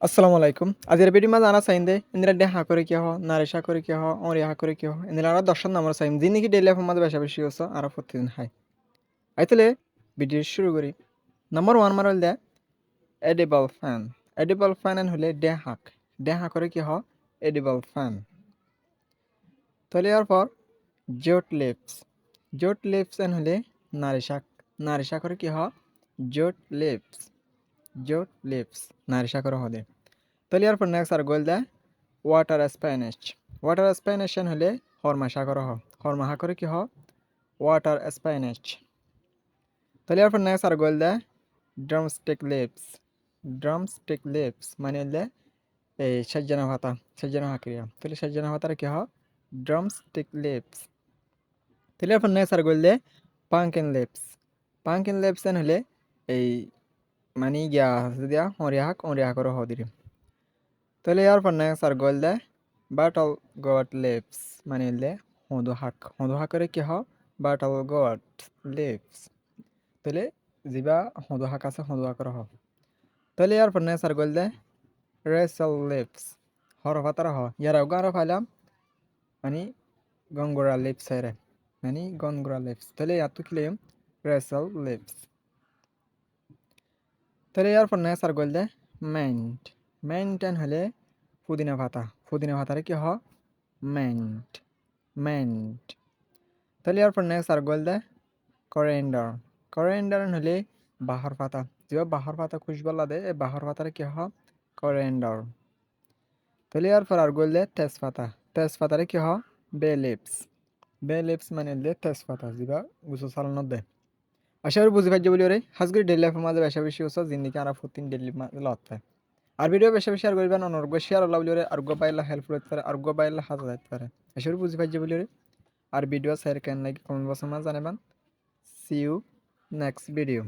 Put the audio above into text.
আসসালামু আলাইকুম। আজির ভিডিও মা জানা চাইন্দে ইন্দিরা ডে হা করে কিয়া হ নারেশা করে কিয়া হ অরি হা করে কিয়া হ ইন্দিরা আর দর্শন নামর চাইম যিনি কি ডেইলি মাঝে বেশা বেশি হচ্ছে আর প্রতিদিন হাই আইতলে ভিডিও শুরু করি। নাম্বার 1 মার হল দে এডিবল ফ্যান। এডিবল ফ্যান এন হলে ডে হা করে কি হ এডিবল ফ্যান। তাহলে এরপর জোট লিপস এন হলে নারেশা নারেশা করে কি হ জোট লিপস নারেশা করে হদে। তাহলে এরপর নেক্সট আর গোল দে ওয়াটার স্প্যানিশ হলে হরমা সাগর হ হরমা হা করে কি হ ওয়াটার স্প্যানিশ। তাহলে এরপর নেক্সট আর গোল দে ড্রামস্টিক লিপস মানে হলে এই সাজ্জানা হাক্রিয়া তাহলে সাজ্জানা ভাতার কি হ ড্রামস্টিক লিপস। তাহলে এরপর নেক্সট আর গোল দে পাঙ্কিন লিপস হলে এই মানে গিয়া দিয়া অরিয়া হাক করে হ দিরি। তাহলে এরপর নেক্সট আর গোল দে বাটল গোয়াট লিপস মানে হলে হদু হাক করে কি হ বাটল গোয়াট লিপস। তাহলে জিবা হদু হাক আছে হদু হাক হ। তাহলে এরপর নেক্সট আর গোল দে রেসেল লিপস হরফাতারা হ ইয়ারা গারো ফাইলাম মানে গঙ্গোরা লিপস এর মানে গনগোরা লিপস। তাহলে এত ক্লেম রেসেল লিপস। তাহলে এরপর নেক্সট আর গোল দে মেন্ট হলে পুদিনা ভাতারে কি হ মেন্ট। তাহলে এরপর নেক্সট আর গোল দে করেন্ডার হলে বাহর পাতা যে বাহর পাতা খুশবলা দে এই বাহর পাতারে কি হ করেন্ডার। তাহলে এরপর আর গোল দে তেজপাতারে কি হ বে লিপস মানে হলে তেজপাতা যেবা গুছো চালানো দে। আশা করি বুঝি পাইছো বলি রে হাজগুড়ি ডেইলি লাইফের মাঝে বেশা বেশি হচ্ছে জিন্দিকে আর ফুটিন ডেইলি লত পায়। আর ভিডিও বেশি বেশি শেয়ার করবেন অনর্গ শেয়ার আল্লাহ বলি রে আরগো পাইলে হেল্প করতে পারে আরগো পাইলে হাত যেতে পারে। আশা করি বুঝি পাইছো বলি রে আর ভিডিও শেয়ার কেন লাইক কমেন্ট বক্সে জানাবেন। See you next video.